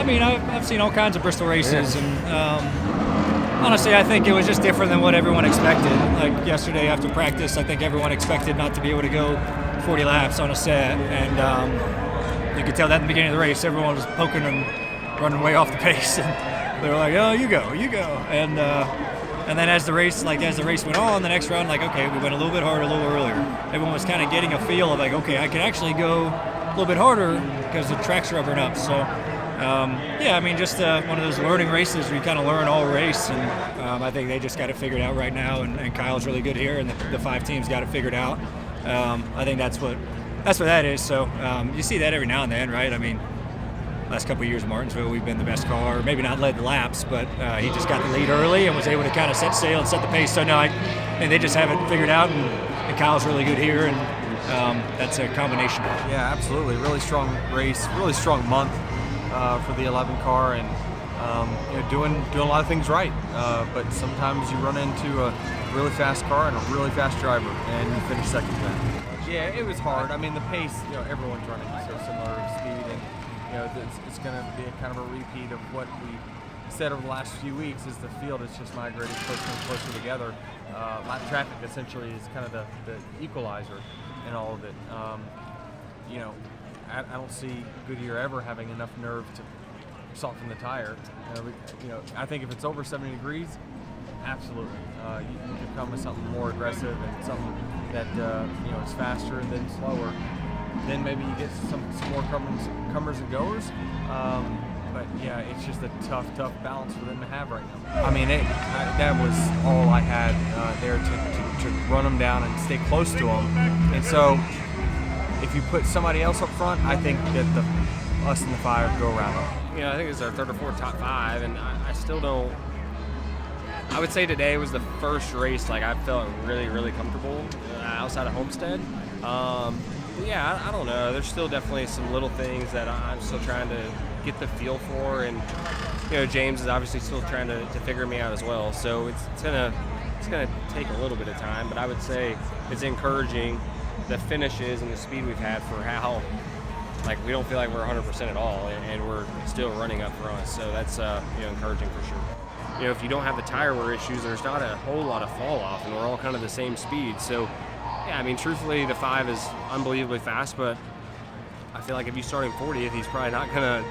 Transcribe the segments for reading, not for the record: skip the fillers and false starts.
mean, I've seen all kinds of Bristol races, and honestly, I think it was just different than what everyone expected. Like yesterday after practice, I think everyone expected not to be able to go 40 laps on a set, and you could tell that in the beginning of the race, everyone was poking and running way off the pace, and they were like, "Oh, you go," and then as the race went on, the next round, like, okay, we went a little bit harder, a little earlier. Everyone was kind of getting a feel of like, okay, I can actually go a little bit harder because the track's rubbering up. So, I mean, just one of those learning races where you kind of learn all race, and I think they just got it figured out right now, and Kyle's really good here, and the 5 teams got it figured out. I think that's what that is. So you see that every now and then, right? I mean, last couple of years in Martinsville, we've been the best car, maybe not led the laps, but he just got the lead early and was able to kind of set sail and set the pace. So no, and they just have it figured out, and Kyle's really good here, and that's a combination. Yeah, absolutely. Really strong race, really strong month for the 11 car, and doing a lot of things right. But sometimes you run into a really fast car and a really fast driver, and you finish second to that. Yeah, it was hard. I mean, the pace, everyone's running so similar speed, and it's going to be a kind of a repeat of what we said over the last few weeks. Is the field is just migrating closer and closer together. Lap traffic essentially is kind of the equalizer in all of it. I don't see Goodyear ever having enough nerve to soften the tire. I think if it's over 70 degrees, absolutely, you can come with something more aggressive and something that is faster and then slower. Then maybe you get some more comers and goers. But yeah, it's just a tough balance for them to have right now. I mean, that was all I had there to run them down and stay close to them. And so, if you put somebody else up front, I think that us and the 5 go around them. I think it's our 3rd or 4th top 5, and I still don't. I would say today was the first race like I felt really, really comfortable outside of Homestead. I don't know. There's still definitely some little things that I'm still trying to get the feel for, and James is obviously still trying to figure me out as well. So it's gonna take a little bit of time, but I would say it's encouraging the finishes and the speed we've had for how we don't feel like we're 100% at all, and we're still running up front. So that's encouraging for sure. If you don't have the tire wear issues, there's not a whole lot of fall off, and we're all kind of the same speed. So. Yeah, I mean, truthfully, the 5 is unbelievably fast, but I feel like if you start him 40th, he's probably not going to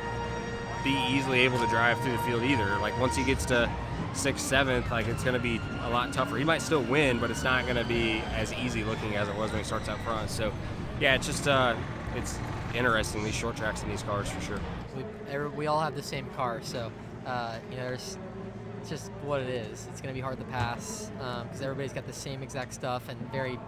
be easily able to drive through the field either. Like, once he gets to 6th, 7th, it's going to be a lot tougher. He might still win, but it's not going to be as easy looking as it was when he starts out front. So, yeah, it's just it's interesting, these short tracks in these cars for sure. We all have the same car, so, it's just what it is. It's going to be hard to pass because everybody's got the same exact stuff and very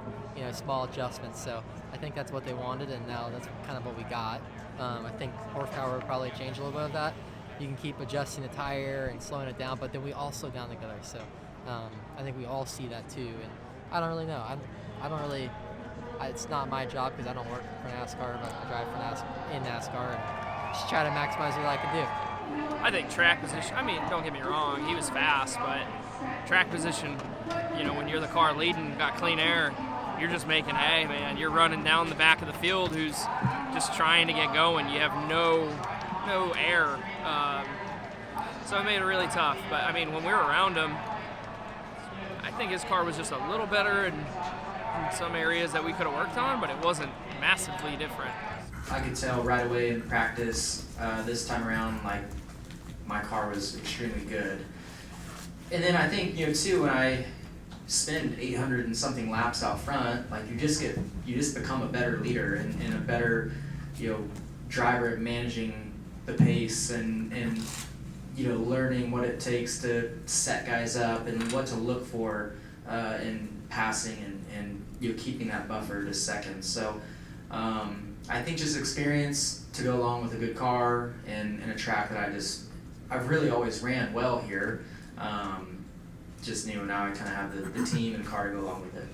small adjustments. So I think that's what they wanted, and now that's kind of what we got. I think horsepower will probably change a little bit of that. You can keep adjusting the tire and slowing it down, but then we all slow down together. So I think we all see that too. And I don't really know. I don't really. It's not my job because I don't work for NASCAR, but I drive for in NASCAR and just try to maximize what I can do. I think track position, don't get me wrong, he was fast, but track position, when you're the car leading, got clean air, you're just making hay, man. You're running down the back of the field who's just trying to get going. You have no air. So it made it really tough. But, when we were around him, I think his car was just a little better in some areas that we could have worked on, but it wasn't massively different. I could tell right away in practice this time around, my car was extremely good. And then I think, too, when I spend 800 and something laps out front, you just become a better leader and a better, driver at managing the pace and learning what it takes to set guys up and what to look for in passing and keeping that buffer to second. So I think just experience to go along with a good car and a track that I've really always ran well here. Now I kind of have the team and car to go along with it.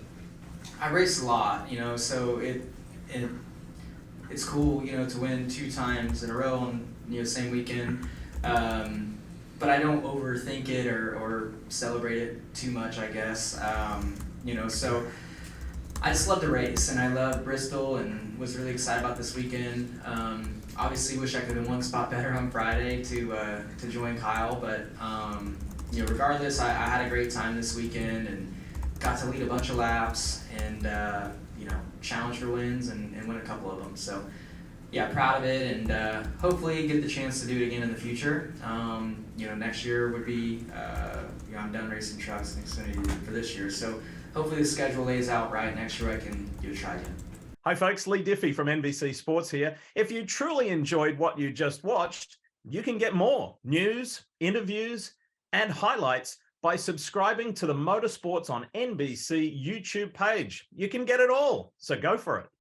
I race a lot, so it's cool, to win 2 times in a row on same weekend. But I don't overthink it or celebrate it too much, I guess. So I just love the race, and I love Bristol, and was really excited about this weekend. obviously wish I could have been one spot better on Friday to join Kyle, but regardless, I had a great time this weekend and got to lead a bunch of laps and challenge for wins and win a couple of them. So yeah, proud of it, and hopefully get the chance to do it again in the future. Next year would be I'm done racing trucks and Xfinity for this year, so hopefully the schedule lays out right. Next year I can give it a try again. Hi folks, Lee Diffie from NBC Sports here. If you truly enjoyed what you just watched, you can get more news, interviews, and highlights by subscribing to the Motorsports on NBC YouTube page. You can get it all, so go for it.